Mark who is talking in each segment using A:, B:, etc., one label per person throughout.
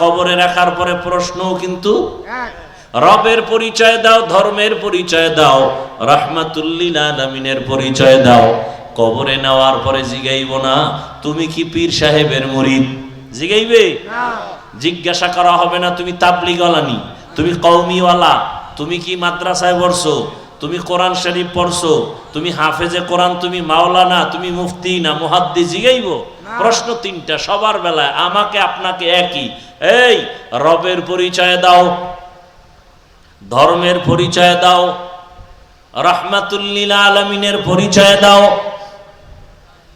A: কবরে রাখার পরে প্রশ্নও কিন্তু রবের পরিচয় দাও, ধর্মের পরিচয় দাও, রাহমাতুল্লিল আলামিনের পরিচয় দাও। কবরে নেওয়ার পরে জিগাইব না তুমি কি পীর সাহেবের মুরিদ, জিগাইবে না। জিজ্ঞাসা করা হবে না তুমি তাবলিগওয়ালানি, তুমি কওমিওয়ালা, তুমি কি মাদ্রাসায় পড়ছো, তুমি কোরআন শরীফ পড়ছো, তুমি হাফেজে কোরআন, তুমি মাওলানা, তুমি মুফতি না মুহাদ্দিস, জিগাইব? প্রশ্ন তিনটা সবার বেলায়, আমাকে আপনাকে একই। এই রবের পরিচয় দাও, ধর্মের পরিচয় দাও, রাহমাতুল্লিল আলামিনের পরিচয় দাও।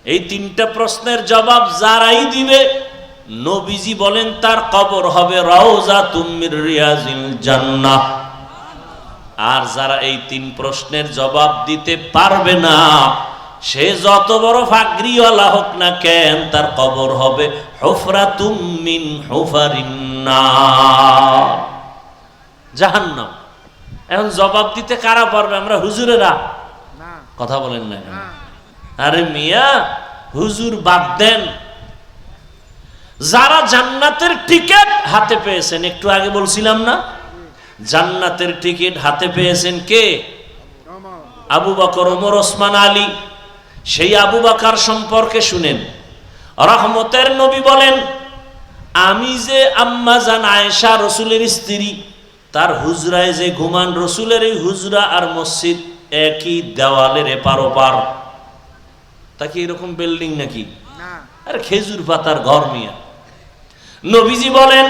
A: এই তিনটা প্রশ্নের জবাব যারাই দিবে নবীজি বলেন তার কবর হবে রাউযাতুম মির রিয়াজিল জান্নাহ। আর যারা এই তিন প্রশ্নের জবাব দিতে পারবে না সে যত বড় ফাগরিওয়ালা হোক না কেন তার কবর হবে হুফরাতুম মিন হুফারিন নার, জাহান্নাম। এখন জবাব দিতে কারা পারবে? আমরা হুজুরেরা? কথা বলেন না। আরে মিয়া হুজুর বাদ দেন, যারা জান্নাতের টিকিট হাতে পেয়েছেন, একটু আগে বলছিলাম না জান্নাতের টিকিট হাতে পেয়েছেন কে? আবু বকর, ওমর, ওসমান, আলী। সেই আবু বকর সম্পর্কে শুনেন, রহমতের নবী বলেন আমি যে আম্মা জান আয়েশা রসুলের স্ত্রী, তার হুজরায় যে ঘুমান, রসুলের এই হুজরা আর মসজিদ একই দেওয়ালের এপার ওপার। তা কি এরকম বিল্ডিং নাকি? আর খেজুর পাতার ঘর মিয়া। নবীজি বলেন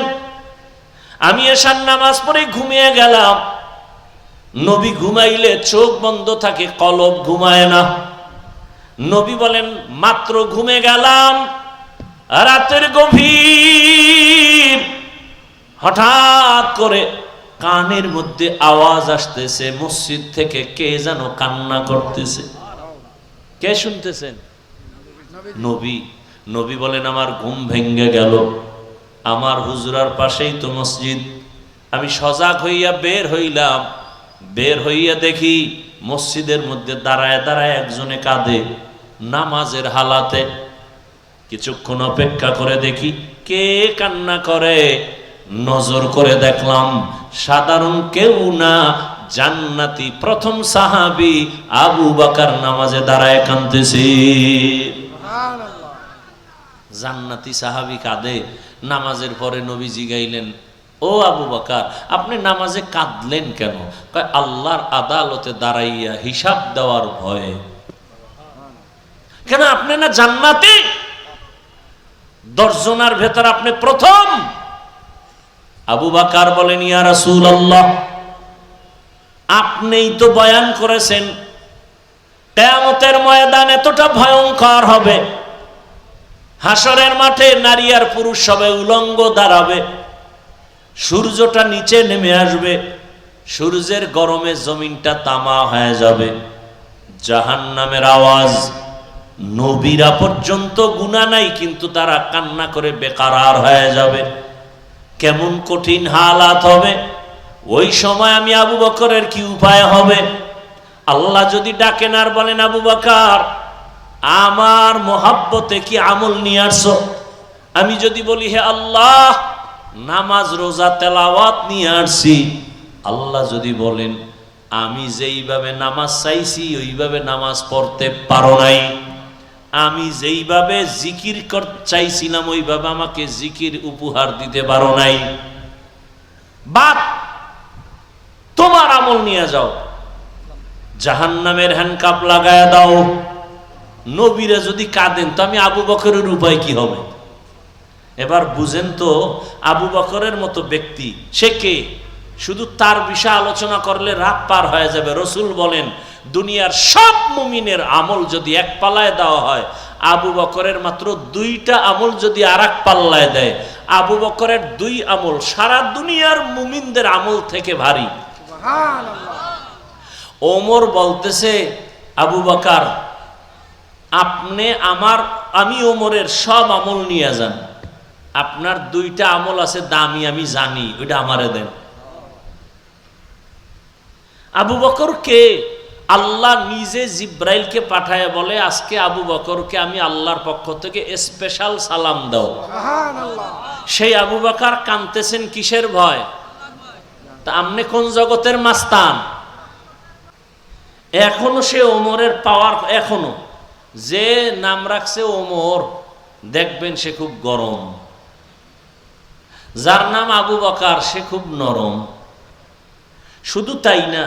A: আমি এশার নামাজ পড়ে ঘুমিয়ে গেলাম। নবী ঘুমাইলে চোখ বন্ধ থাকে, কলব ঘুমায় না। নবী বলেন মাত্র ঘুমে গেলাম, রাতের গভীর, হঠাৎ করে কানের মধ্যে আওয়াজ আসতেছে মসজিদ থেকে, কে যেন কান্না করতেছে। কে শুনতেছেন? নবী। নবী বলেন আমার ঘুম ভেঙে গেল, আমার হুজরার পাশেই তো মসজিদ। আমি সজাগ হইয়া বের হইলাম, বের হইয়া দেখি মসজিদের মধ্যে দাঁড়ায় দাঁড়ায় একজনে কাঁদে নামাজের হালাতে। কিছুক্ষণ অপেক্ষা করে দেখি কে কান্না করে, নজর করে দেখলাম সাধারণ কেউ না, জান্নাতি প্রথম সাহাবী আবু বকর নামাজে দাঁড়ায় কাঁদতেছে। জান্নাতি সাহাবী কাঁদে। নামাজের পরে নবীজি গাইলেন ও আবু বকর আপনি নামাজে কাঁদলেন কেন? কয় আল্লাহর আদালতে দাঁড়াইয়া হিসাব দেওয়ার ভয়ে। কেন? আপনি না জান্নাতি? 10 জনের ভেতর আপনি প্রথম। আবু বকর বলেন ইয়া রাসূলুল্লাহ আপনিই তো বয়ান করেছেন কিয়ামতের ময়দান এতটা ভয়ঙ্কর হবে, হাসরের মাঠে নারী আর পুরুষ সবাই উলঙ্গ দাঁড়াবে, সূর্যটা নিচে নেমে আসবে, সূর্যের গরমে জমিনটা তামা হয়ে যাবে, জাহান্নামের আওয়াজ, নবীরা পর্যন্ত গুনাহ নাই কিন্তু তারা কান্না করে বেকারার হয়ে যাবে। কেমন কঠিন হালাত হবে ওই সময়। আমি আবু বকরের কি উপায় হবে? আল্লাহ যদি ডাকেন আর বলেন আবু বকর আমার মোহাব্বতে কি আমল নিয়ে আসছো, আমি যদি বলি হে আল্লাহ নামাজ রোজা তেলাওয়াত নিয়ে আসছি, আল্লাহ যদি বলেন আমি যেইভাবে নামাজ চাইছি ওইভাবে নামাজ পড়তে পারো নাই, আমি যেইভাবে জিকির চাইছিলাম ওইভাবে আমাকে জিকির উপহার দিতে পারো নাই, বাদ তোমার আমল নিয়ে যাও, জাহান্নামের হ্যান্ডকাপ লাগায় দাও। নবীরা যদি কাঁদেন তো আমি আবু বকরের উপায় কি হবে? এবার বুঝেন তো আবু বকরের মতো ব্যক্তি সে কে? শুধু তার বিষয়ে আলোচনা করলে রাত পার হয়ে যাবে। রসুল বলেন দুনিয়ার সব মুমিনের আমল যদি এক পাল্লায় দেওয়া হয়, আবু বকরের মাত্র 2টা আমল যদি আর এক পাল্লায় দেয়, আবু বকরের 2 আমল সারা দুনিয়ার মুমিনদের আমল থেকে ভারী। ওমর বলতেছে আবু বকর আপনি আমি ওমরের সব আমল নিয়ে যান, আপনার 2টা আমল আছে দামি আমি জানি, ওইটা আমারে দেন। আবু বকর কে? আল্লাহ নিজে জিব্রাইলকে পাঠায় বলে, আজকে আবু বকরকে আমি আল্লাহর পক্ষ থেকে স্পেশাল সালাম দাও। সেই আবু বকর কাঁদতেছেন কিসের ভয়? তা আমনে কোন জগতের মাস্তান? এখনো সে ওমরের পাওয়ার, এখনো যে নাম রাখছে ওমর, দেখবেন সে খুব গরম। যার নাম আবু বকর সে খুব নরম। শুধু তাই না,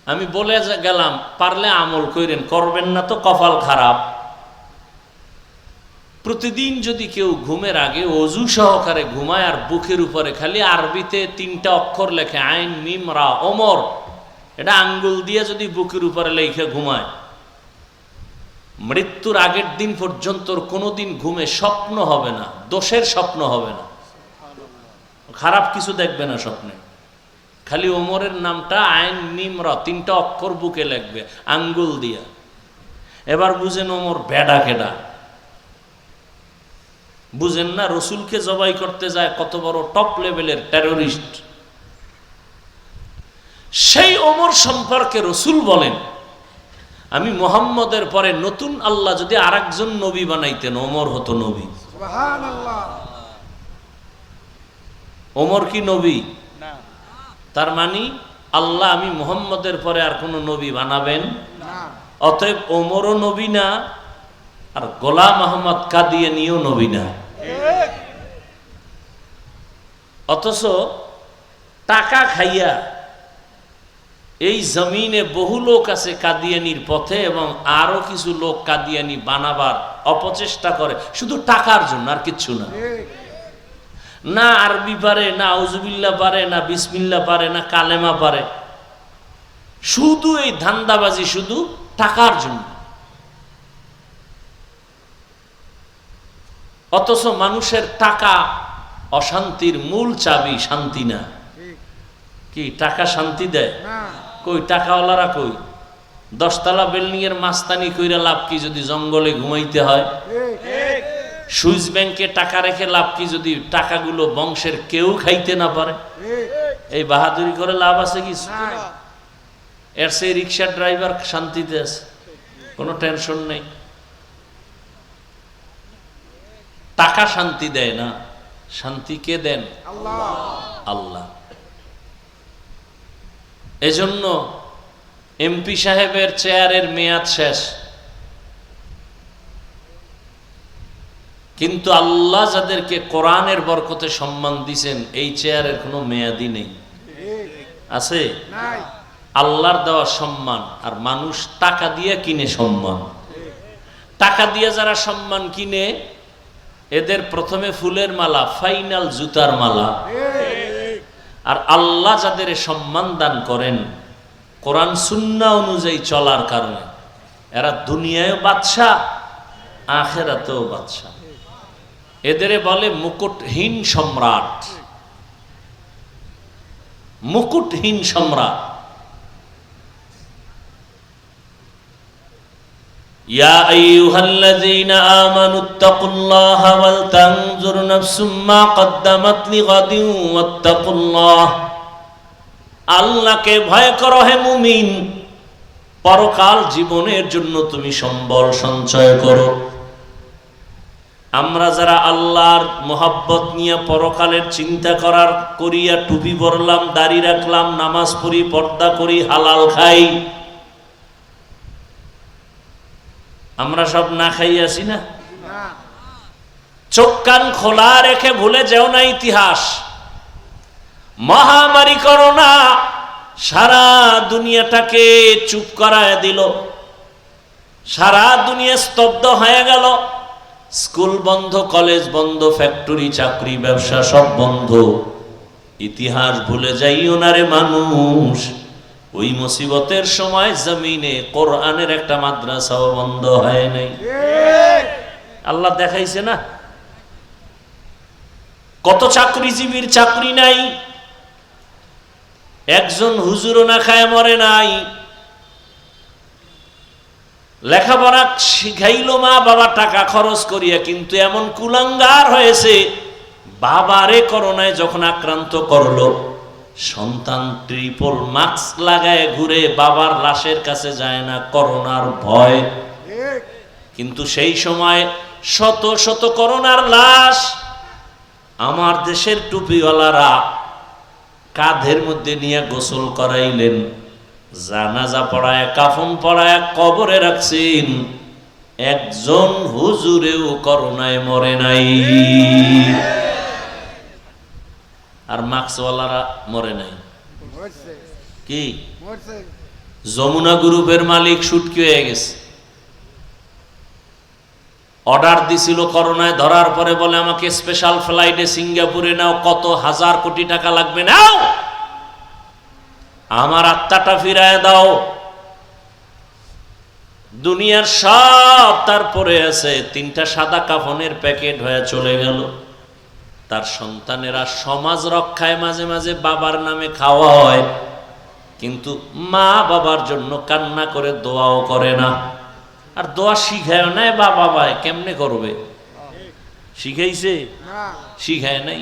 A: আমি বলে গেলাম, পারলে আমল করেন, করবেন না তো কপাল খারাপ। প্রতিদিন যদি কেউ ঘুমের আগে অজু সহকারে ঘুমায় আর বুকের উপরে খালি আরবিতে 3টা অক্ষর লেখে, আইন মিম রা ওমর, এটা আঙ্গুল দিয়ে যদি বুকের উপরে লেখে ঘুমায়, মৃত্যুর আগের দিন পর্যন্ত কোনোদিন ঘুমে স্বপ্ন হবে না, দোষের স্বপ্ন হবে না, খারাপ কিছু দেখবে না স্বপ্নে। খালি ওমরের নামটা আইন মিম রা 3টা অক্ষর বুকে লিখবে আঙ্গুল দিয়া। এবার বুঝেন ওমর বেডা কেডা, বুঝেন না রসুলকে জবাই করতে যায় কত বড় টপ লেভেলের টেরোরিস্ট। সেই ওমর সম্পর্কে রসুল বলেন, আমি মুহাম্মদের পরে নতুন আল্লাহ যদি আরেকজন নবী বানাইতেন, ওমর হতো নবী। সুবহানাল্লাহ। ওমর কি নবী? না। তার মানে আল্লাহ আমি মুহাম্মদের পরে আর কোন নবী বানাবেন না। অতএব ওমরও নবী না, আর গোলাম আহমদ কাদিয়ানীও নবী না। অথচ টাকা খাইয়া এই জমিনে বহু লোক আছে কাদিয়ানির পথে, এবং আরো কিছু লোক কাদিয়ানি বানাবার অপচেষ্টা করে শুধু টাকার জন্য, আর কিচ্ছু না। না আরবি পারে, না আউযুবিল্লাহ পারে, না বিসমিল্লাহ পারে, না কালেমা পারে, শুধু এই ধান্দাবাজি, শুধু টাকার জন্য। অথচ মানুষের টাকা অশান্তির মূল চাবি, শান্তি না। কি টাকা শান্তি দেয়? কই টাকাওয়ালারা কই? 10 তলা বিল্ডিং এর মাস্তানি কইরা লাভ কি যদি জঙ্গলে ঘুমাইতে হয়? সুইস ব্যাংকে টাকা রেখে লাভ কি যদি টাকাগুলো বংশের কেউ খাইতে না পারে? এই বাহাদুরি করে লাভ আছে কি? এর সেই রিক্সার ড্রাইভার শান্তিতে আছে, কোনো টেনশন নেই। টাকা শান্তি দেয় না, শান্তি কে দেন? আল্লাহ। এজন্য এমপি সাহেবের চেয়ারের মেয়াদ শেষ, কিন্তু আল্লাহ যাদেরকে কোরআনের বরকতে সম্মান দিয়েছেন, এই চেয়ারের কোনো মেয়াদই নেই। আছে? আল্লাহর দেওয়া সম্মান, আর মানুষ টাকা দিয়ে কিনে সম্মান। টাকা দিয়ে যারা সম্মান কিনে, এদের প্রথমে ফুলের মালা, ফাইনাল জুতার মালা। আর আল্লাহ যাদের সম্মান দান করেন কোরআন সুন্নাহ অনুযায়ী চলার কারণে, এরা দুনিয়ায় বাদশা, আখিরাতেও বাদশা। এদের বলে মুকুটহীন সম্রাট। মুকুটহীন সম্রাট। ইয়া আইয়ুহাল্লাযীনা আমানুত্তাকুল্লাহা ওয়াল তানজুর নাফসুম মা কদ্দামাত লিগাদিন ওয়াত্তাকুল্লাহ। আল্লাহকে ভয় করো হে মুমিন, পরকাল জীবনের জন্য তুমি সম্বল সঞ্চয় করো। আমরা যারা আল্লাহর মোহাব্বত নিয়ে পরকালের চিন্তা করিয়া টুপি পরলাম, দাড়ি রাখলাম, নামাজ পড়ি, পর্দা করি, হালাল খাই, আমরা সব না খাই আছি না? চোখ কান খোলা রেখে ভুলে যেও না ইতিহাস। মহামারী করোনা সারা দুনিয়াটাকে চুপ করায় দিল, সারা দুনিয়া স্তব্ধ হয়ে গেল। স্কুল বন্ধ, কলেজ বন্ধ, ফ্যাক্টরি, চাকরি, ব্যবসা সব বন্ধ। ইতিহাস ভুলে যাইও না রে মানুষ, ওই মুসিবতের সময় জমিনে কোরআনের একটা মাদ্রাসাও বন্ধ হয় নাই। আল্লাহ দেখাইছে না? কত চাকরিজীবীর চাকরি নাই, একজন হুজুরও না খায় মরে নাই। লেখাপড়া শিখাইল মা বাবা টাকা খরচ করিয়া, কিন্তু এমন কুলাঙ্গার হয়েছে, বাবারে করোনায় যখন আক্রান্ত করলো, সন্তান ট্রিপল মাস্ক লাগায় ঘুরে, বাবার লাশের কাছে যায় না করোনার ভয়। কিন্তু সেই সময় শত শত করোনার লাশ আমার দেশের টুপিওয়ালারা কাঁধের মধ্যে নিয়ে গোসল করাইলেন, জানাজা পড়ায় কাফন পড়ায় কবরে রাখছেন। একজন হুজুরেও করোনায় মরে নাই, আর মাস্কওয়ালারা মরে নাই। কি যমুনা গ্রুপের মালিক শুটকি হয়ে গেছে। অর্ডার দিছিল করোনায় ধরার পরে, বলে আমাকে স্পেশাল ফ্লাইটে সিঙ্গাপুরে নাও, কত হাজার কোটি টাকা লাগবে, নাও, আমার আত্মাটা ফিরায় দাও। দুনিয়ার সব তারপরে আছে, 3টা সাদা কাফনের প্যাকেট হয়ে চলে গেল। তার সন্তানেরা সমাজ রক্ষায় মাঝে মাঝে বাবার নামে খাওয়া হয়, কিন্তু মা বাবার জন্য কান্না করে দোয়াও করে না। আর দোয়া শিখায় নাই, বাবা ভাই কেমনে করবে? শিখাইছে? শিখায় নাই।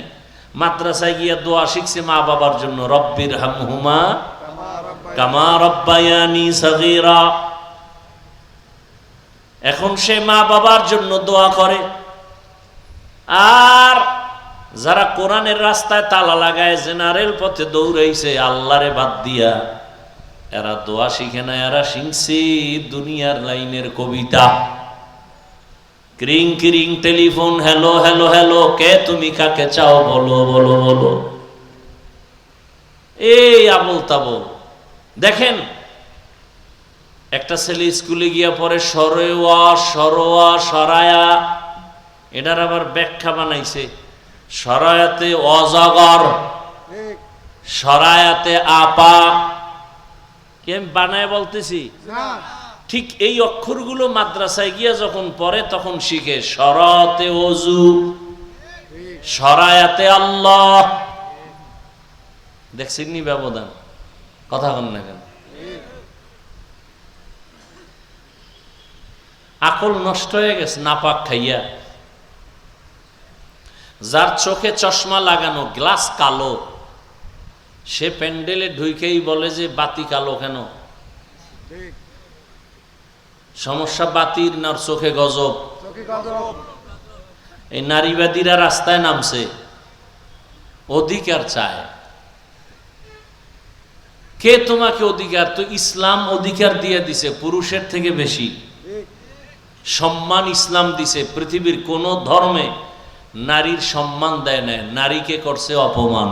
A: মাদ্রাসায় গিয়া দোয়া শিখছে মা বাবার জন্য, রব্বির হামহুমা কামা রব্বায়ানি সগীরা। এখন সে মা বাবার জন্য দোয়া করে। আর যারা কোরআনের রাস্তায় তালা লাগায় জেনারেল পথে দৌড়াইছে আল্লাহরে বাদ দিয়া, এরা দোয়া শিখে না, এরা শিখছে দুনিয়ার লাইনের কবিতা। ক্রিং ক্রিং টেলিফোন, হ্যালো হ্যালো হ্যালো, কে তুমি কাকে চাও বলো বলো বলো, এই আবল তাবল। দেখেন একটা ছেলে স্কুলে গিয়া পরে সরোয়া সরোয়া সরায়া, এটার আবার ব্যাখ্যা বানাইছে। সরায়াতে অজগর, সরায়াতে আপা। কি আমি বানায় বলতেছি? ঠিক এই অক্ষরগুলো মাদ্রাসায় গিয়া যখন পড়ে তখন শিখে। সরাতে অজু, সরায়াতে আল্লাহ। দেখছেন নি ব্যবধান? কথা বল না কেন? আকল নষ্ট হয়ে গেছে নাপাক খাইয়া। যার চোখে চশমা লাগানো, গ্লাস কালো, সে প্যান্ডেলে ঢুকেই বলে যে বাতি কালো কেন? সমস্যা বাতির না চোখে গজব? এই নারীবাদীরা রাস্তায় নামছে, অধিকার চায়। কে তোমাকে অধিকার? তো ইসলাম অধিকার দিয়ে দিছে পুরুষের থেকে বেশি সম্মান ইসলাম দিছে। পৃথিবীর কোন ধর্মে নারীর সম্মান দেয় না, নারীকে করছে অপমান।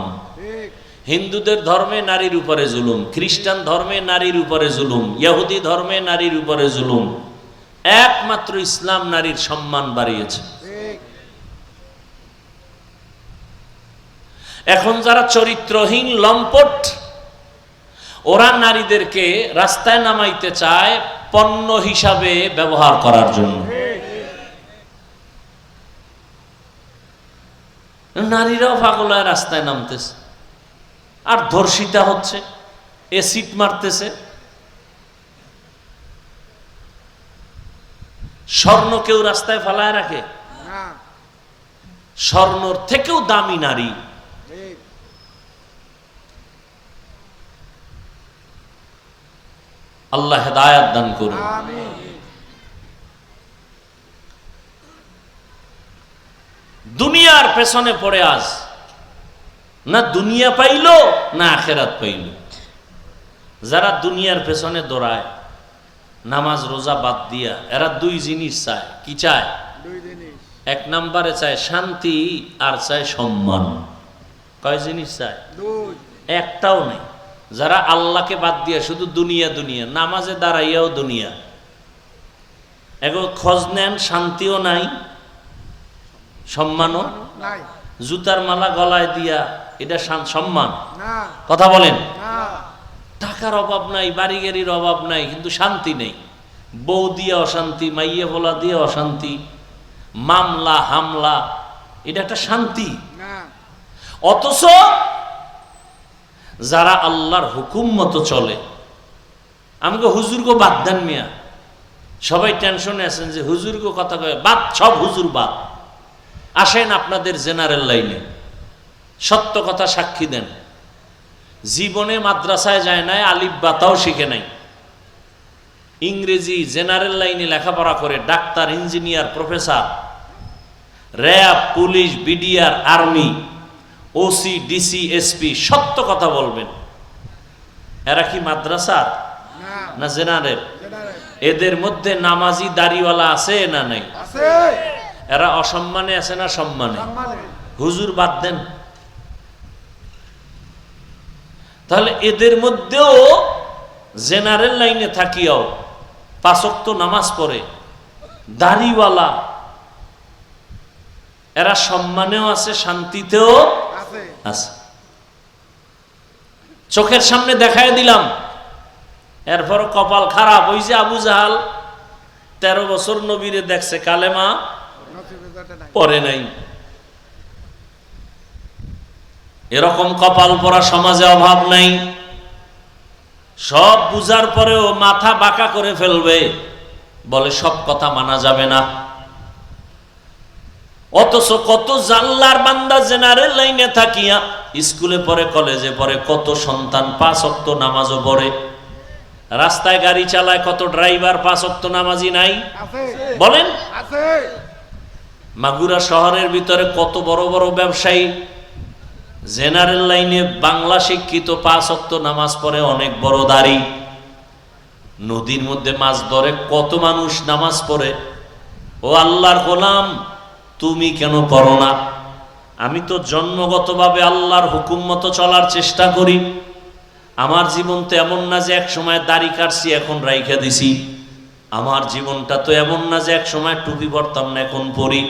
A: হিন্দুদের ধর্মে নারীর উপরে জুলুম, খ্রিস্টান ধর্মে নারীর উপরে জুলুম, ইহুদি ধর্মে নারীর উপরে জুলুম। একমাত্র ইসলাম নারীর সম্মান বাড়িয়েছে। এখন যারা চরিত্রহীন লম্পট, ওরা নারীদেরকে রাস্তায় নামাইতে চায় পণ্য হিসাবে ব্যবহার করার জন্য। নারীরাও পাগল হয়ে রাস্তায় নামতেছে, আর ধর্ষিতা হচ্ছে, এসিড মারতেছে। স্বর্ণ কেউ রাস্তায় ফালায় রাখে? স্বর্ণর থেকেও দামি নারী। আল্লাহ হেদায়েত দান করুন। দুনিয়ার পেছনে পড়ে আজ না দুনিয়া পাইল না আখেরাত পাইল। যারা দুনিয়ার পেছনে দৌড়ায়, নামাজ রোজা বাদ দিয়া, এরা দুই জিনিস চায়। কি চায়? এক নম্বরে চায় শান্তি, আর চায় সম্মান। কয় জিনিস চায়? একটাও নেই। যারা আল্লাহকে বাদ দিয়া শুধু দুনিয়া দুনিয়া, নামাজে দাঁড়াইয়াও দুনিয়া, এগো খোঁজ নেন, শান্তিও নাই, সম্মানও নাই। জুতার মালা গলায় দিয়া, এটা সম্মান? কথা বলেন। টাকার অভাব নাই, বাড়ি গাড়ির অভাব নাই, কিন্তু শান্তি নেই। বউ দিয়ে অশান্তি, মাইয়ে বলা দিয়ে অশান্তি, মামলা হামলা, এটা একটা শান্তি? অথচ যারা আল্লাহর হুকুম মতো চলে, আমাকে হুজুরকে বাদ দেন মিয়া, সবাই টেনশনে আছেন যে হুজুরকে কথা কয় বাদ, সব হুজুর বাদ। আসেন আপনাদের জেনারেল লাইনে, সত্য কথা সাক্ষী দেন। জীবনে মাদ্রাসায় যায় নাই, আলিফ বাতাও শিখে নাই, ইংরেজি জেনারেল লাইনে লেখাপড়া করে doctor, engineer, professor, RAB, police, BDR, army, OC, DC, SP, সত্য কথা বলবেন, এরা কি মাদ্রাসার না জেনারেল? এদের মধ্যে নামাজি দাড়িওয়ালা আছে না নাই? এরা অসম্মানে আছে না সম্মানে? হুজুর বাদ দেন। তাহলে এদের মধ্যেও জেনারেল লাইনে থাকিয়াও 5 ওয়াক্ত নামাজ পড়ে, দাড়িওয়ালা, এরা সম্মানেও আছে, শান্তিতেও আছে। চোখের সামনে দেখায় দিলাম, এরপর কপাল খারাপ। ওই যে আবু জাহাল 13 বছর নবীরে দেখছে, কালেমা পড়ে নাই। এরকম কপাল পরা সমাজে অভাব নাই। সব বুঝার পরেও মাথা বাঁকা করে ফেলবে, বলে সব কথা মানা যাবে না। অথচ কত জাল্লার বান্দা জেনারেল লাইনে থাকিয়া স্কুলে পড়ে, কলেজে পড়ে, কত সন্তান 5 ওয়াক্ত নামাজও পড়ে। রাস্তায় গাড়ি চালায় কত ড্রাইভার 5 ওয়াক্ত নামাজি নাই বলেন? মাগুরা শহরের ভিতরে কত বড় বড় ব্যবসায়ী জেনারেল লাইনে বাংলা শিক্ষিত, 5 ওয়াক্ত নামাজ পড়ে, অনেক বড় দাড়ি। নদীর মধ্যে মাছ ধরে কত মানুষ নামাজ পড়ে। ও আল্লাহর গোলাম, তুমি কেন করো না? আমি তো জন্মগতভাবে আল্লাহর হুকুম মতো চলার চেষ্টা করি। আমার জীবন তো এমন না যে এক সময় দাড়ি কাটছি এখন রাইখা দিছি। আমার জীবনটা তো এমন না যে এক সময় টুপি পরতাম না এখন পরি।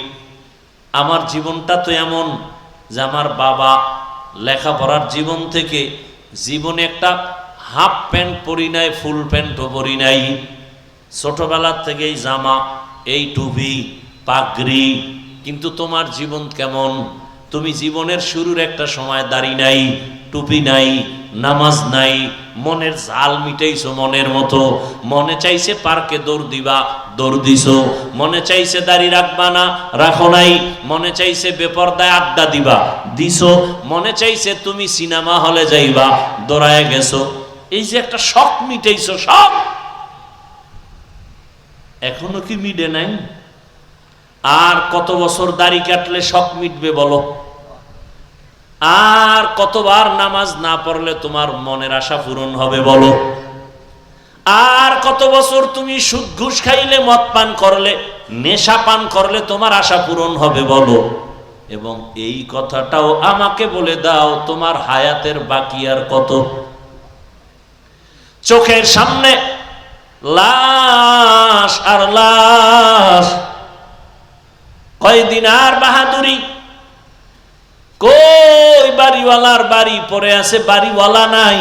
A: আমার জীবনটা তো এমন যে আমার বাবা লেখাপড়ার জীবন থেকে জীবনে একটা হাফ প্যান্ট পরি নাই, ফুল প্যান্টও পরি নাই। ছোটবেলার থেকেই জামা, এই টুপি, পাগড়ি। কিন্তু তোমার জীবন কেমন? তুমি জীবনের শুরুর একটা সময় দাড়ি নাই, টুপি নাই, নামাজ নাই, মনের জাল মিটাইছো মনের মতো। মনে চাইছে পার্কে দৌড় দিবা, দৌড় দিছো। মনে চাইছে দাড়ি রাখবা না, রাখো নাই। মনে চাইছে বেপরদায় আড্ডা দিবা, দিছো। মনে চাইছে তুমি সিনেমা হলে যাইবা, দৌড়ায় গেছো। এই যে একটা শখ মিটাইছো, শখ এখনো কি মিটে নাই? আর কত বছর দাড়ি কাটলে শখ মিটবে বলো? আর কতবার নামাজ না পড়লে তোমার মনের আশা পূরণ হবে বলো? আর কত বছর তুমি সুদ ঘুষ খাইলে, মদ পান করলে, নেশা পান করলে তোমার আশা পূরণ হবে বলো? এবং এই কথাটাও আমাকে বলে দাও, তোমার হায়াতের বাকি আর কত? চোখের সামনে লাশ আর লাশ। কয়দিন আর বাহাদুরি? কই বাড়িওয়ালার বাড়ি পড়ে আছে, বাড়িওয়ালা নাই।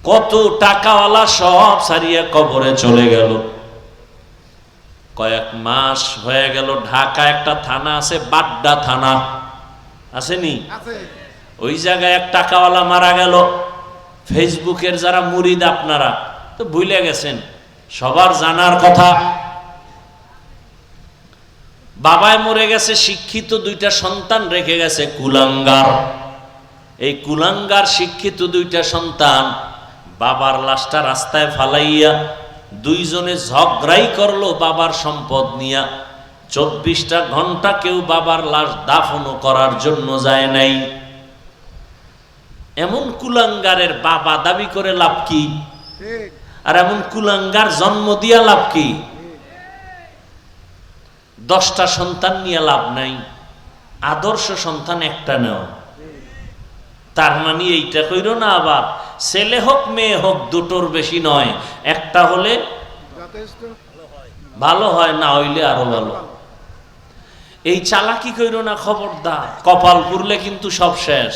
A: কত টাকাওয়ালা সব সারিয়া কবরে চলে গেল। কয়েক মাস হয়ে গেল, ঢাকা একটা থানা আছে, বাড্ডা থানা, আসেনি? ওই জায়গায় এক টাকাওয়ালা মারা গেল। ফেসবুকের যারা মুরিদ আপনারা তো ভুলে গেছেন, সবার জানার কথা। বাবায় মরে গেছে, শিক্ষিত 2টা সন্তান রেখে গেছে, কুলাঙ্গার। এই কুলাঙ্গার শিক্ষিত 2টা সন্তান বাবার লাশটা রাস্তায় ফালাইয়া 2 জনে ঝগড়াই করলো বাবার সম্পদ নিয়া। 24টা ঘন্টা কেউ বাবার লাশ দাফনও করার জন্য যায় নাই। এমন কুলাঙ্গারের বাবা দাবি করে লাভ কি? আর এমন কুলাঙ্গার জন্ম দিয়া লাভ কি? 10টা সন্তান নিয়ে লাভ নাই, আদর্শ সন্তান একটা নেও। তার মানে এইটা কইরো না আবার ছেলে হোক মেয়ে হোক দুটোর বেশি নয়, একটা হলে ভালো হয়, না হইলে আরো ভালো। এই চালাকি কইরো না, খবরদার। কপাল পুরলে কিন্তু সব শেষ।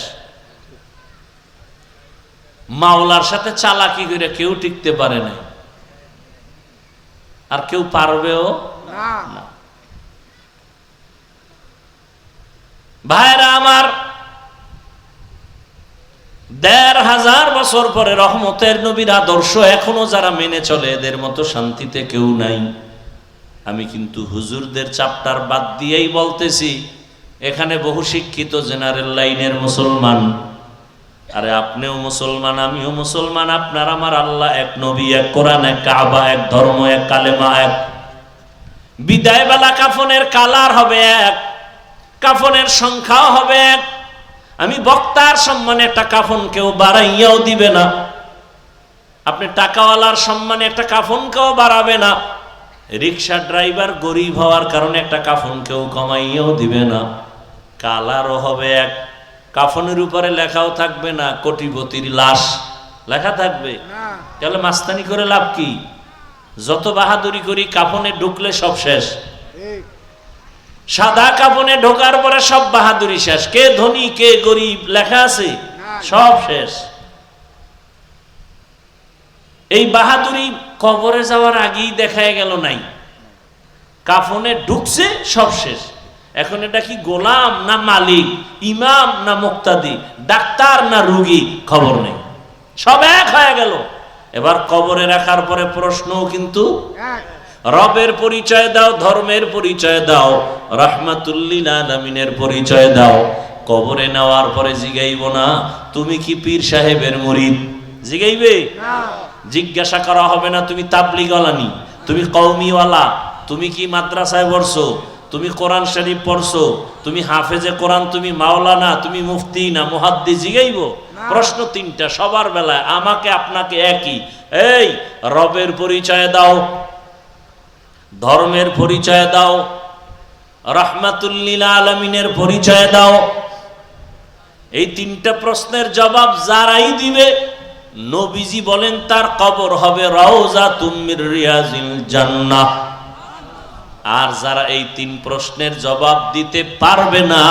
A: মাওলার সাথে চালাকি করে কেউ টিকতে পারে না, আর কেউ পারবেও না। ভাইরা আমার, 1500 বছর পরে রহমতের নবীর আদর্শ এখনো যারা মেনে চলে, এদের মতো শান্তিতে কেউ নাই। আমি কিন্তু হুজুরদের চ্যাপ্টার বাদ দিয়েই বলতেছি, এখানে বহু শিক্ষিত জেনারেল লাইনের মুসলমান, আরে আপনিও মুসলমান, আমিও মুসলমান, আপনার আমার আল্লাহ এক, নবী এক, কোরআন এক, কাবা এক, ধর্ম এক, কালেমা এক। বিদায় বেলা কাফনের কালার হবে এক, কাফনের সংখ্যাও হবে এক। আমি বক্তার সম্মানে একটা কাফন কেউ বাড়াইয়াও দিবে না, আপনি টাকাওয়ালার সম্মানে একটা কাফন কেউ বাড়াবে না, রিক্সা ড্রাইভার গরিব হওয়ার কারণে একটা কাফন কেউ কমাইয়াও দিবে না। কালারও হবে এক, কাফনের উপরে লেখাও থাকবে না কোটিপতির লাশ, লেখা থাকবে। তাহলে মাস্তানি করে লাভ কি? যত বাহাদুরি করি কাফনে ঢুকলে সব শেষ। সাদা কাফনে ঢোকার পরে সব বাহাদুরি শেষ, কে ধনী কে গরিব লেখা আছে, সব শেষ। এই বাহাদুরি কবরে যাওয়ার আগেই দেখায় গেল নাই, কাফনে ঢুকছে সব শেষ। এখন এটা কি গোলাম না মালিক, ইমাম না মুক্তাদি, ডাক্তার না রুগী, খবর নেই, সব এক হয়ে গেল। এবার কবরে রাখার পরে প্রশ্নও কিন্তু রবের পরিচয় দাও, ধর্মের পরিচয় দাও, রাহমাতুল্লিল আলামিনের পরিচয় দাও। কবরে নেওয়ার পরে জিগাইব না তুমি কি পীর সাহেবের মুরিদ, জিগাইবে? জিজ্ঞাসা করা হবে না তুমি তাবলিগওয়ালানি, তুমি কওমিওয়ালা, তুমি কি মাদ্রাসায় পড়ছো, তুমি কোরআন শরীফ পড়ছো, তুমি হাফেজে কোরআন, তুমি মাওলানা, তুমি মুফতি না মুহাদ্দিস, জিগাইব? প্রশ্ন তিনটা সবার বেলায়, আমাকে আপনাকে একই। এই রবের পরিচয় দাও, ধর্মের পরিচয় দাও, রাহমাতুল্লিল আলামিনের পরিচয় দাও। এই তিনটা প্রশ্নের জবাব যারাই দিবে, নবীজি বলেন তার কবর হবে রাউযাতুম মির রিয়াজিল জান্নাহ। আর যারা এই তিন প্রশ্নের জবাব দিতে পারবে না,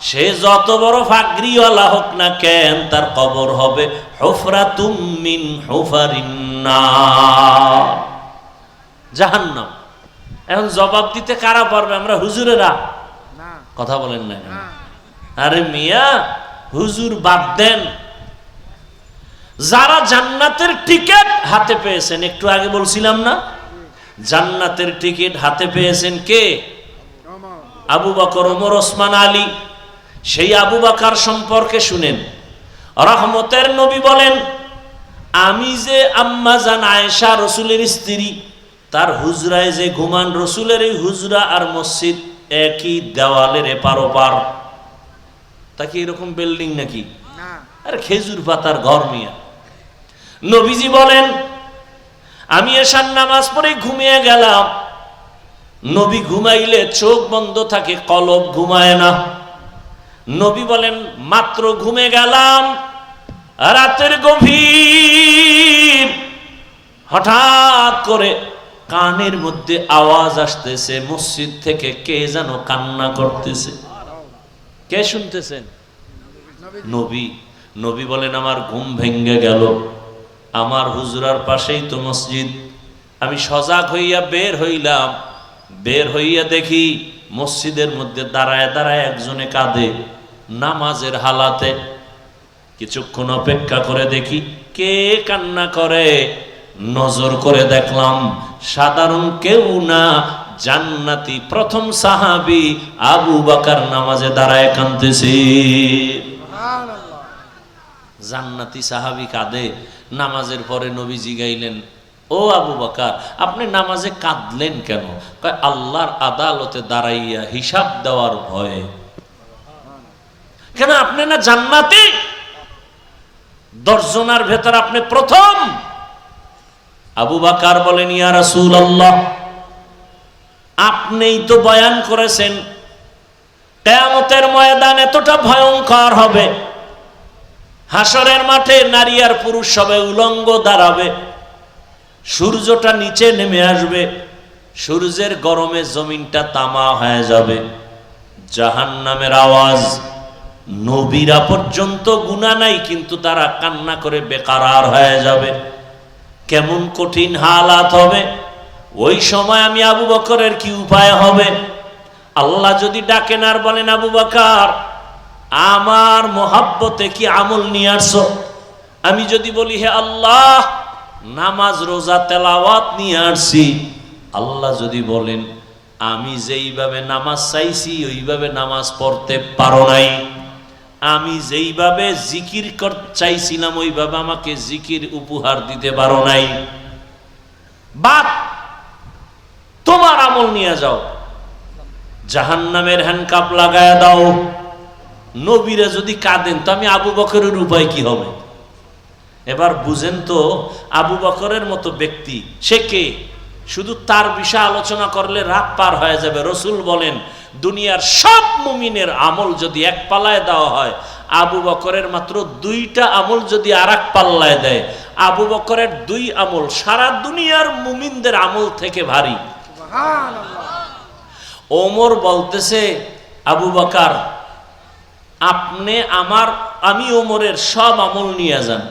A: সে যত বড় ফাগরিওয়ালা হোক না কেন, তার কবর হবে হুফরাতুম মিন হুফারিন নার, জাহান্নাম। এখন জবাব দিতে কারা পারবে? আমরা হুজুরেরা? কথা বলেন না। আরে মিয়া, হুজুর বাদ দেন, যারা জান্নাতের টিকিট হাতে পেয়েছেন, একটু আগে বলছিলাম না, জান্নাতের টিকিট হাতে পেয়েছেন কে? আবু বকর, ওমর, ওসমান, আলী। সেই আবু বকর সম্পর্কে শুনেন, রহমতের নবী বলেন, আমি যে আম্মা জান আয়েশা রসুলের স্ত্রী, তার হুজরায় যে ঘুমান, রসুলের এই হুজরা আর মসজিদ একই দেওয়ালের এপার ওপার। তা কি এরকম বিল্ডিং নাকি? আর খেজুর পাতার ঘর মিয়া। নবীজি বলেন, আমি এশার নামাজ পড়ে ঘুমিয়ে গেলাম। নবী ঘুমাইলে চোখ বন্ধ থাকে, কলব ঘুমায় না। নবী বলেন, মাত্র ঘুমে গেলাম, রাতের গভীর, হঠাৎ করে কানের মধ্যে আওয়াজ আসতেছে, মসজিদ থেকে কে যেন কান্না করতেছে। কে শুনতেছেন? নবী। নবী বলেন, আমার ঘুম ভেঙ্গে গেল, আমার হুজরার পাশেই তো মসজিদ। আমি সজাগ হইয়া বের হইলাম, বের হইয়া দেখি মসজিদের মধ্যে দাঁড়ায় দাঁড়ায় একজনে কাঁদে, নামাজের হালাতে। কিছুক্ষণ অপেক্ষা করে দেখি কে কান্না করে, নজর করে দেখলাম সাধারণ কেউ না, জান্নাতি প্রথম সাহাবী আবু বকর নামাজে দাঁড়ায় কাঁদতেছে। জান্নাতি সাহাবী কাঁদে। নামাজের পরে নবীজি গাইলেন, ও আবু বকর, আপনি নামাজে কাঁদলেন কেন? কয়, আল্লাহর আদালতে দাঁড়াইয়া হিসাব দেওয়ার ভয়ে। কেন? আপনি না জান্নাতি? 10 জনের ভেতর আপনি প্রথম। আবু বকর বলেন, ইয়া রাসূলুল্লাহ, আপনিই তো বয়ান করেছেন কিয়ামতের ময়দান এতটা ভয়ঙ্কর হবে, হাসরের মাঠে নারী আর পুরুষ সবে উলঙ্গ দাঁড়াবে, সূর্যটা নিচে নেমে আসবে, সূর্যের গরমে জমিনটা তামা হয়ে যাবে, জাহান্নামের আওয়াজ, নবীরা পর্যন্ত গুনাহ নাই কিন্তু তারা কান্না করে বেকারার হয়ে যাবে। কেমন কঠিন হালাত হবে ওই সময়। আমি আবু বকরের কি উপায় হবে? আল্লাহ যদি ডাকেন আর বলেন, আবু বকর, আমার মোহাব্বতে কি আমল নিয়ে আসছো? আমি যদি বলি, হে আল্লাহ, নামাজ রোজা তেলাওয়াত নিয়ে আসছি, আল্লাহ যদি বলেন, আমি যেইভাবে নামাজ চাইছি ওইভাবে নামাজ পড়তে পারো নাই, আমি যেইভাবে জিকির চাইছিলাম ওইভাবে আমাকে জিকির উপহার দিতে পারো নাই, বাদ তোমার আমল নিয়ে যাও, জাহান্নামের হ্যান্ডকাপ লাগায় দাও। নবীরা যদি কাঁদেন তো আমি আবু বকরের উপায় কি হবে? এবার বুঝেন তো, আবু বকরের মতো ব্যক্তি সে কে? শুধু তার বিষয়ে আলোচনা করলে রাত পার হয়ে যাবে। রসুল বলেন, দুনিয়ার সব মুমিনের আমল যদি এক পাল্লায় দেওয়া হয়, আবু বকরের মাত্র 2টা আমল যদি আর এক পাল্লায় দেয়, আবু বকরের 2 আমল সারা দুনিয়ার মুমিনদের আমল থেকে ভারী। ওমর বলতেছে, আবু বকর আমি ওমরের সব আমল নিয়ে যান,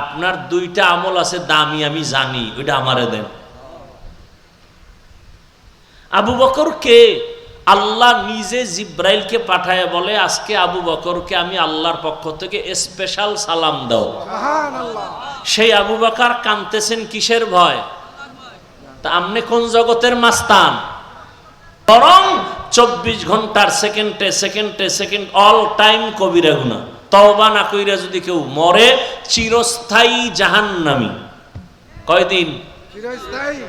A: আপনার 2টা আমল আছে দামি, আমি জানি, ওইটা আমারে দেন। আবু বকর কে? আল্লাহ নিজে জিব্রাইলকে পাঠায় বলে, আজকে আবু বকরকে আমি আল্লাহর পক্ষ থেকে স্পেশাল সালাম দাও। সেই আবু বকর কাঁদতেছেন কিসের ভয়? তা আপনি কোন জগতের মাস্তান? বরং 24 ঘন্টার সেকেন্ডে সেকেন্ড অল টাইম কবিরা গুনাহ। তওবা না কইরা যদি কেউ মরে, চিরস্থায়ী জাহান্নামী। কয়দিন? চিরস্থায়ী।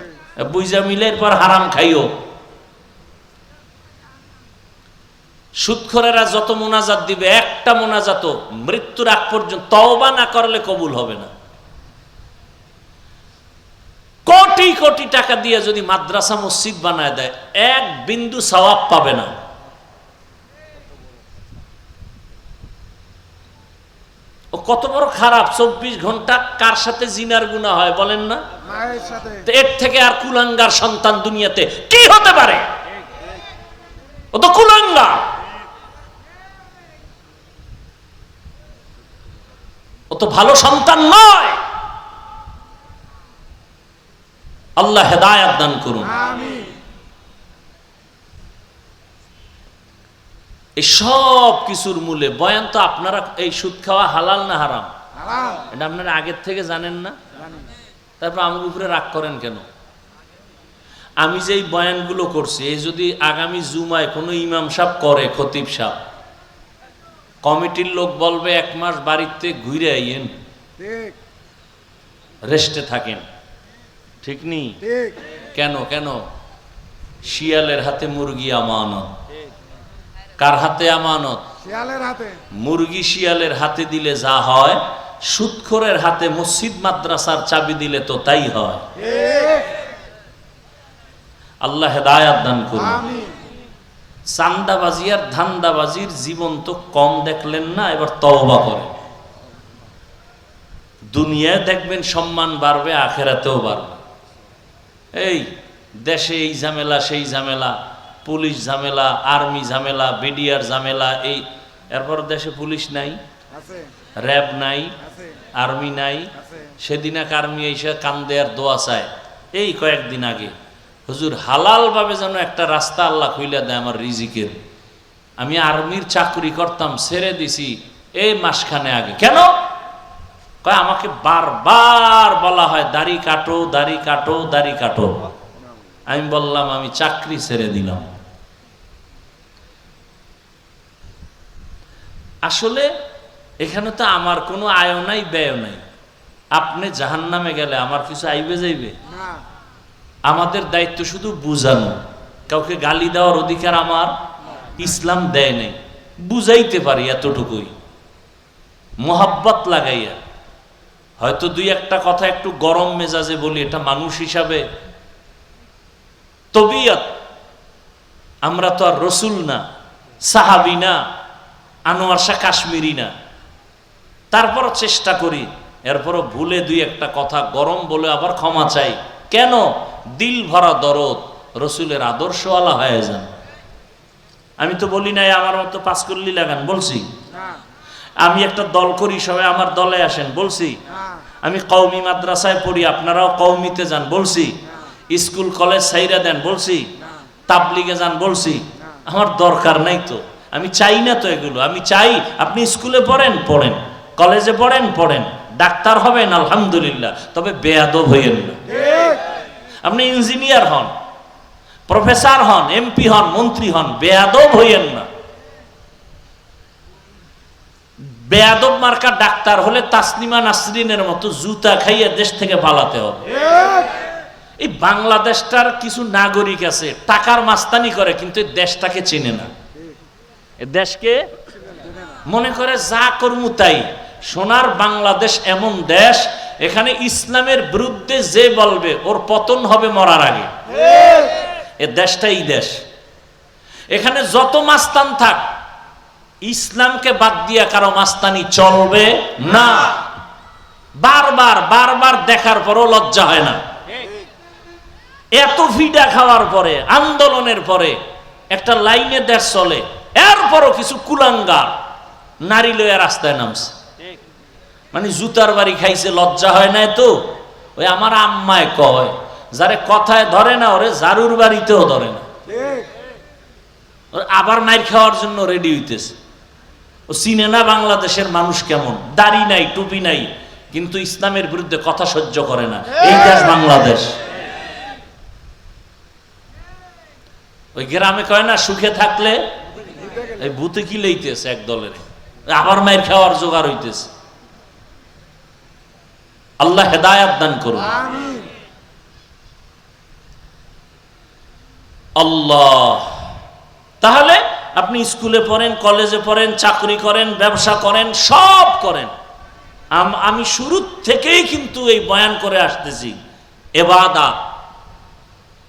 A: বুঝা মিলের পর হারাম খাইও। সুদখোরেরা যত মোনাজাত দিবে, একটা মোনাজাত মৃত্যুর আগ পর্যন্ত তওবা না করলে কবুল হবে না। কোটি কোটি টাকা দিয়ে যদি মাদ্রাসা মসজিদ বানায় দেয়, 1 বিন্দু সওয়াব পাবে না। ও কত বড় খারাপ! 24 ঘন্টা কার সাথে জিনার গুনাহ হয় বলেন না? মায়ের সাথে। এর থেকে আর কুলাঙ্গার সন্তান দুনিয়াতে কি হতে পারে? ও তো কুলাঙ্গার, ও তো ভালো সন্তান নয়। আল্লাহ হেদায়েত দান করুন। আমিন। এই সব কিছুর মূলে বয়ান তো আপনারা, এই সুদ খাওয়া হালাল না হারাম? হারাম। এটা আপনারা আগের থেকে জানেন না? তারপর আমার উপরে রাগ করেন কেন? আমি যে এই বয়ানগুলো করছি, এই যদি আগামী জুমায় কোনো ইমাম সাহেব করে, খতিব সাহেব, কমিটির লোক বলবে 1 মাস বাড়িতে ঘুরে আইয়েন, রেস্টে থাকেন। ঠিক নেই? কেন কেন? শিয়ালের হাতে মুরগি আমানত। কার হাতে আমানত? শিয়ালের হাতে। মুরগি শিয়ালের হাতে দিলে যা হয়, সুদখোরের হাতে মসজিদ মাদ্রাসার চাবি দিলে তো তাই হয়। আল্লাহ হেদায়েত দান করুন। আমিন। চান্দাবাজি আর ধান্দাবাজির জীবন তো কম দেখলেন না, এবার তওবা করেন। দুনিয়ায় দেখবেন সম্মান বাড়বে, আখেরাতেও বাড়বে। এই দেশে এই ঝামেলা, সেই ঝামেলা, পুলিশ ঝামেলা, আর্মি ঝামেলা, বিডিআর ঝামেলা, এই এরপর দেশে পুলিশ নাই, র্যাব নাই, আর্মি নাই। সেদিন এক আর্মি এসে কান্দে আর দোয়া চায়, এই কয়েকদিন আগে, হুজুর হালাল ভাবে যেন একটা রাস্তা আল্লাহ খুইলা দেয় আমার রিজিকের। আমি আর্মির চাকরি করতাম, ছেড়ে দিছি এই মাসখানে আগে। কেন? কয় আমাকে বারবার বলা হয় দাড়ি কাটো, দাড়ি কাটো, দাড়ি কাটো। আমি বললাম আমি চাকরি ছেড়ে দিলাম। আসলে এখানে তো আমার কোনো আয় নাই, ব্যয় নাই। আপনি জাহান্নামে গেলে আমার কিছু আইবে যাইবে? আমাদের দায়িত্ব শুধু বুঝানো। কাউকে গালি দেওয়ার অধিকার আমার ইসলাম দেয় নাই। বুঝাইতে পারি এতটুকুই, মোহাব্বত লাগাইয়া। হয়তো 2-1টা কথা একটু গরম মেজাজে বলি, এটা মানুষ হিসাবে তবিয়ত। আমরা তো আর রসুল না, সাহাবী না, আনোয়ার শাহ কাশ্মীরি না। তারপর চেষ্টা করি, এরপরও ভুলে 2-1টা কথা গরম বলে আবার ক্ষমা চাই। কেন? দিল ভরা দরদ, রসুলের আদর্শওয়ালা হয়ে যান। আমি তো বলি নাই আমার মতো 5 কল্লি লাগান, বলছি? আমি একটা দল করি, সবাই আমার দলে আসেন, বলছি? আমি কওমি মাদ্রাসায় পড়ি, আপনারাও কওমিতে যান, বলছি? স্কুল কলেজ সাইরা দেন, বলছি? তাবলিগে যান, বলছি? আমার দরকার নাই তো, আমি চাই না তো এগুলো। আমি চাই আপনি স্কুলে পড়েন, পড়েন, কলেজে পড়েন, পড়েন, ডাক্তার হবেন, আলহামদুলিল্লাহ, তবে বেয়াদব হইয়েন না। আপনি ইঞ্জিনিয়ার হন, প্রফেসর হন, এমপি হন, মন্ত্রী হন, বেয়াদব হইয়েন না। বেয়াদব মার্কা ডাক্তার হলে তাসলিমা নাসরিনের মতো জুতা খাইয়ে দেশ থেকে পালাতে হবে। এই বাংলাদেশটার কিছু নাগরিক আছে টাকার মাস্তানি করে, কিন্তু এই দেশটাকে চেনে না। এই দেশকে মনে করে যা করমু তাই। সোনার বাংলাদেশ এমন দেশ, এখানে ইসলামের বিরুদ্ধে যে বলবে ওর পতন হবে মরার আগে। এ দেশটাই দেশ। এখানে যত মাস্তান থাক, ইসলামকে বাদ দিয়া কারো মাস্তানি চলবে না। বারবার বারবার দেখার পরও লজ্জা হয় না। এত ভিডা খাওয়ার পরে, আন্দোলনের পরে একটা লাইনে দেশ চলে, এরপরও কিছু কুলাঙ্গার নারী লইয়া রাস্তায় নামছে। মানে জুতার বাড়ি খাইছে, লজ্জা হয় না। তো ওই আমার আম্মায় কয়, যারে কথায় ধরে না ওরে জারুর বাড়িতেও ধরে না। আবার মাইর খাওয়ার জন্য রেডি হইতেছে। ও চিনে না বাংলাদেশের মানুষ কেমন। দাড়ি নাই, টুপি নাই, কিন্তু ইসলামের বিরুদ্ধে কথা সহ্য করে না। এই দেশ বাংলাদেশ। ওই গ্রামে কয় না, সুখে থাকলে এই ভূতে কি লইতেছে এক দলের, আবার মাইর খাওয়ার জোগাড় হইতেছে। আল্লাহ হেদায়াত দান করুন। আল্লাহ। তাহলে আপনি স্কুলে পড়েন, কলেজে পড়েন, চাকরি করেন, ব্যবসা করেন, সব করেন। আমি শুরু থেকেই কিন্তু এই বয়ান করে আসতেছি, ইবাদত,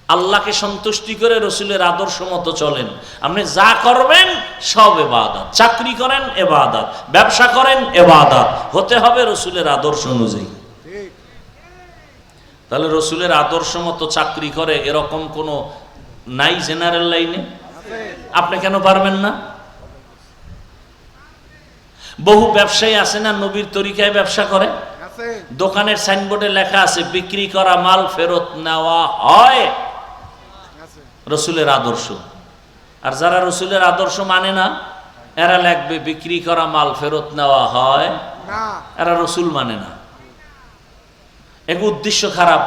A: আল্লাহকে সন্তুষ্টি করে রসুলের আদর্শ মতো চলেন। আপনি যা করবেন সব ইবাদত। চাকরি করেন ইবাদত, ব্যবসা করেন ইবাদত, হতে হবে রসুলের আদর্শ অনুযায়ী। তাহলে রসুলের আদর্শ মতো চাকরি করে এরকম কোন নাই জেনারেল লাইনে? আপনি কেন পারবেন না? বহু ব্যবসায়ী আছে না নবীর তরিকায় ব্যবসা করে। দোকানের সাইনবোর্ডে লেখা আছে বিক্রি করা মাল ফেরত নেওয়া হয়, রসুলের আদর্শ। আর যারা রসুলের আদর্শ মানে না, এরা লিখবে বিক্রি করা মাল ফেরত নেওয়া হয়, এরা রসুল মানে না। এক উদ্দেশ্য খারাপ,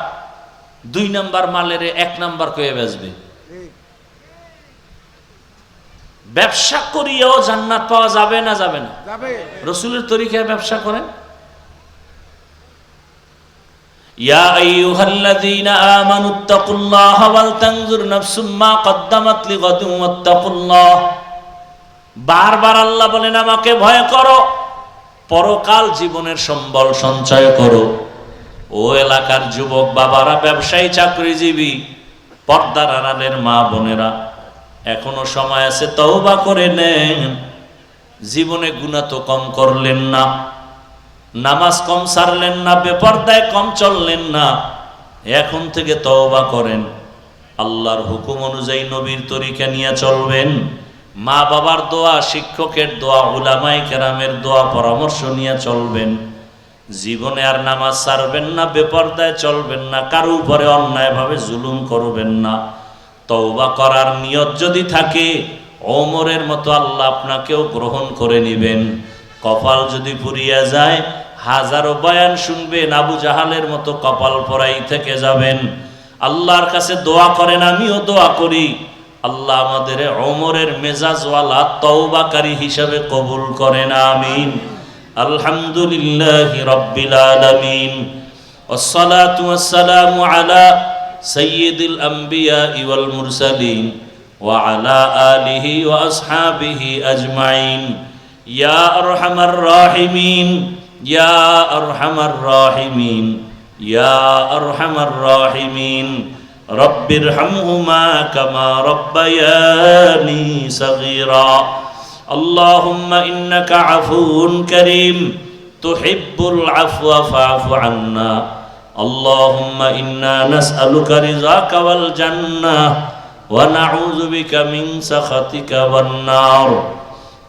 A: 2 নাম্বার মালের 1 নাম্বার কয়ে বেচবে। ব্যবসা করিয়াও জান্নাত পাওয়া যাবে না? যাবে না। রসুলের তরিকায় ব্যবসা করেন। ইয়া আইয়ুহাল্লাযীনা আমানুত্তাকুল্লাহা ওয়াল তানজুর নাফসুম মা কদ্দামাত লিগাদিন ওয়াত্তাকুল্লাহ। বারবার আল্লাহ বলেন আমাকে ভয় করো, পরকাল জীবনের সম্বল সঞ্চয় করো। ও এলাকার যুবক বাবারা, ব্যবসায়ী, চাকরিজীবী, পর্দার আড়ালের মা বোনেরা, এখনো সময় আছে, তওবা করে নেন। জীবনে গুনাহ তো কম করলেন না, নামাজ কম ছাড়লেন না, বেপরদায় কম চললেন না, এখন থেকে তওবা করেন। আল্লাহর হুকুম অনুযায়ী নবীর তরিকা নিয়ে চলবেন। মা বাবার দোয়া, শিক্ষকের দোয়া, উলামায়ে কেরামের দোয়া, পরামর্শ নিয়ে চলবেন। জীবনে আর নামাজ ছাড়বেন না, বেপরদায় চলবেন না, কারো উপরে অন্যায়ভাবে জুলুম করবেন না। তওবা করার নিয়ত যদি থাকে, ওমরের মতো আল্লাহ আপনাকেও গ্রহণ করে নেবেন। কপাল যদি পুড়িয়া যায়, হাজারো বয়ান শুনবেন, আবু জাহালের মতো কপাল পরাই থেকে যাবেন। আল্লাহর কাছে দোয়া করেন, আমিও দোয়া করি, আল্লাহ আমাদের ওমরের মেজাজওয়ালা তওবাকারী হিসাবে কবুল করেন, আমিন। আলহামদুলিল্লাহি রাব্বিল আলামিন, ওয়াসসালাতু ওয়াসসালামু আলা সাইয়্যিদিল আমবিয়া ওয়াল মুরসালিন ওয়া আলা আলিহি ওয়া আসহাবিহি আজমাইন। ইয়া আরহামার রাহিমিন, ইয়া আরহামার রাহিমিন, ইয়া আরহামার রাহিমিন। রব্বিরহামহুমা কামা রব্বায়ানি সগীরা। আল্লাহুম্মা ইন্নাকা আফুউন কারীম তুহিব্বুল আফওয়া ফা'ফু আন্না। আল্লাহুম্মা ইন্না নাসআলুকা রিযাকা ওয়াল জান্নাহ ওয়া নাউযু বিকা মিন সাখাতিকা ওয়ান নার।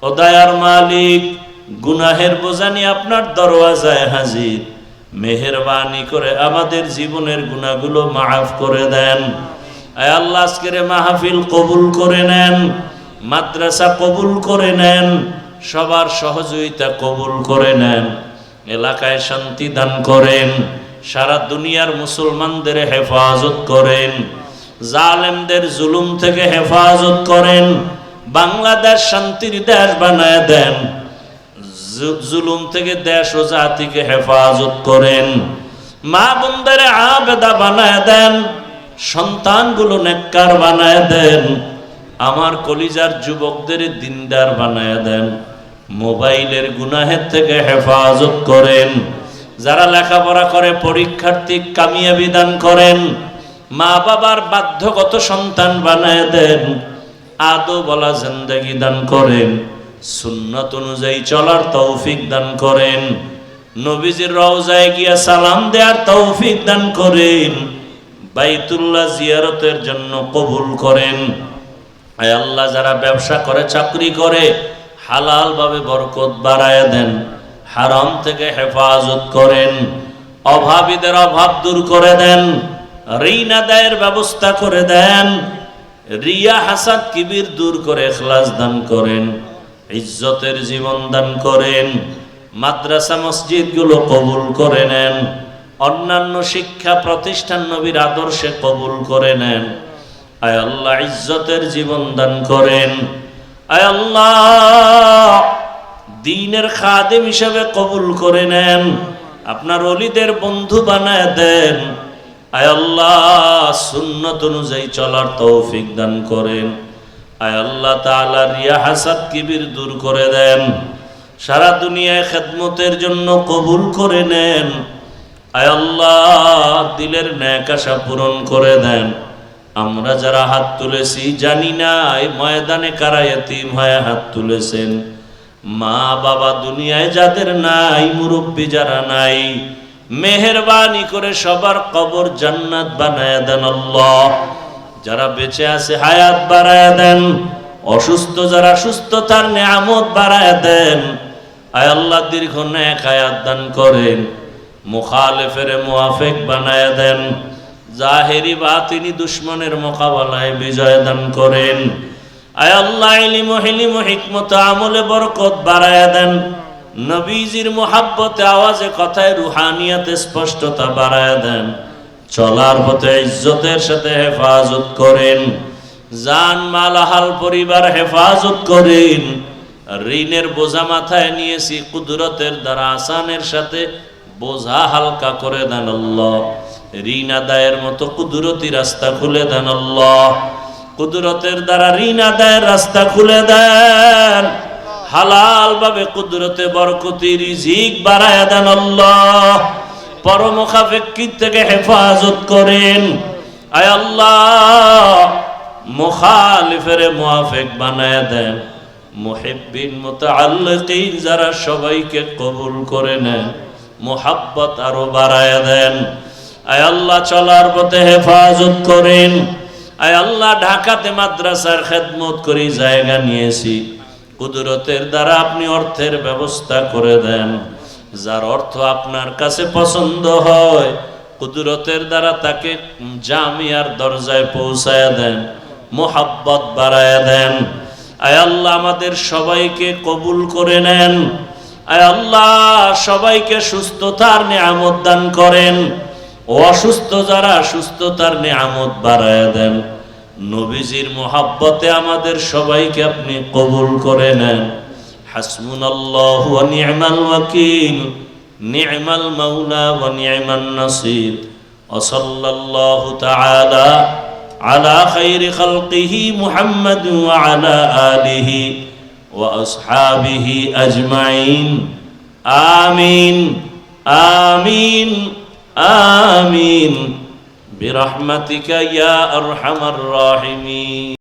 A: ও দয়ার মালিক, গুনাহের বোঝা নিয়ে আপনার দরওয়াজায় হাজির। মেহেরবানি করে আমাদের জীবনের গুনাহগুলো মাফ করে দেন। আয় আল্লাহ, আজকের মাহফিল কবুল করে নেন, মাদ্রাসা কবুল করে নেন, সবার সহযোগিতা কবুল করে নেন। এলাকায় শান্তি দান করেন, সারা দুনিয়ার মুসলমানদের হেফাজত করেন, জালেমদের জুলুম থেকে হেফাজত করেন। বাংলাদেশ শান্তির দেশ বানায় দেন। জুলুম থেকে দেশ ও জাতিকে হেফাজত করেন। মা বোনদের আবেদা বানায় দেন, সন্তানগুলো নেককার বানায় দেন, আমার কলিজার যুবকদের দিনদার বানায় দেন, মোবাইলের গুনাহের থেকে হেফাজত করেন। যারা লেখাপড়া করে পরীক্ষার্থী কামিয়াবি দান করেন। মা বাবার বাধ্যগত সন্তান বানায় দেন, আদবওয়ালা জিন্দেগি দান করেন, সুন্নাত অনুযায়ী চলার তৌফিক দান করেন, নবীজির রওজায় গিয়া সালাম দেওয়ার তৌফিক দান করেন, বাইতুল্লাহ জিয়ারতের জন্য কবুল করেন। আয় আল্লাহ, যারা ব্যবসা করে চাকরি করে হালাল ভাবে বরকত বাড়ায় দেন, হারাম থেকে হেফাজত করেন, অভাবীদের অভাব দূর করে দেন, ঋণ আদায়ের ব্যবস্থা করে দেন, রিয়া হাসাদ কিবির দূর করে ইখলাস দান করেন, ইজ্জতের জীবন দান করেন, মাদ্রাসা মসজিদগুলো কবুল করে নেন, অন্যান্য শিক্ষা প্রতিষ্ঠান নবীর আদর্শে কবুল করে নেন। আয় আল্লাহ, ইজ্জতের জীবন দান করেন। আয় আল্লাহ, দ্বীনের খাদেম হিসেবে কবুল করে নেন, আপনার ওলিদের বন্ধু বানায় দেন। আয় আল্লাহ, সুন্নত অনুযায়ী চলার তৌফিক দান করেন। আয় আল্লাহ তাআলা, রিয়া হাসাদ কিবির দূর করে দেন, সারা দুনিয়ায় খেদমতের জন্য কবুল করে নেন। আয় আল্লাহ, দিলের নেক আশা পূরণ করে দেন। আমরা যারা হাত তুলেছি জানি না এই ময়দানে কারা ইতিম হয়ে হাত তুলেছেন। মা বাবা দুনিয়ায় যাদের নাই, মুরব্বী যারা নাই, মেহেরবানি করে সবার কবর জান্নাত বানায় দেন আল্লাহ। যারা বেঁচে আছে হায়াত বাড়ায় দেন, অসুস্থ যারা সুস্থতার নিয়ামত বাড়ায় দেন। আয় আল্লাহ, দীর্ঘ নেক হায়াত দান করেন, মুখালিফের মুওয়াফিক বানায় দেন, জাহেরি বাতিনি দুশ্মনের মোকাবেলায় বিজয় দান করেন। আয় আল্লাহ, ইলম হিলিম হিকমত আমলে বরকত বাড়ায় দেন, নবীজির মুহাব্বতে আওয়াজে কথায় রুহানিয়াতে স্পষ্টতা বাড়ায় দেন, চলার পথে ইজ্জতের সাথে হেফাজত করেন, জান মাল আহাল পরিবার হেফাজত করেন। ঋণের বোঝা মাথায় নিয়েছি, কুদরতের দ্বারা আসানের সাথে বোঝা হালকা করে দেন আল্লাহ। ঋণ আদায়ের মতো কুদরতি রাস্তা খুলে দেন আল্লাহ। কুদরতের দ্বারা ঋণ আদায়ের রাস্তা খুলে দেন, হালাল ভাবে কুদরতে বরকতি রিজিক বাড়ায় দেন আল্লাহ। পরমুখাফেক্কির থেকে হেফাজত করেন। আয় আল্লাহ, মুখালিফের মুওয়াফিক বানায় দেন, মুহিব্বিন মুতাআল্লিকিন যারা সবাইকে কবুল করে নেন, মুহাব্বত আরো বাড়ায় দেন। আয় আল্লাহ, চলার পথে হেফাজত করেন। আয় আল্লাহ, ঢাকাতে মাদ্রাসার খেদমত করি জায়গা নিয়েছি, কুদরতের দ্বারা আপনি অর্থের ব্যবস্থা করে দেন। যার অর্থ আপনার কাছে পছন্দ হয়, কুদরতের দ্বারা তাকে জামিয়ার দরজায় পৌঁছায় দেন, মুহাব্বত বাড়ায় দেন। আয় আল্লাহ, আমাদের সবাইকে কবুল করে নেন। আয় আল্লাহ, সবাইকে সুস্থতার নিয়ামত দান করেন, অসুস্থ যারা সুস্থতার নিয়ামত বাড়ায় দেন। নবীজির মুহাব্বতে আমাদের সবাইকে আপনি কবুল করে নেন। হাসবুনাল্লাহু ওয়া নি'মাল ওয়াকিল, নি'মাল মাওলা ওয়া নি'মান নাসির। ওয়া সাল্লাল্লাহু তাআলা আলা খায়রি খালকিহি মুহাম্মাদ ওয়া আলা আলিহি ওয়া আসহাবিহি আজমাইন। আমিন আমিন আমিন বিরহমাতিকা ইয়া আরহামার রাহিমিন।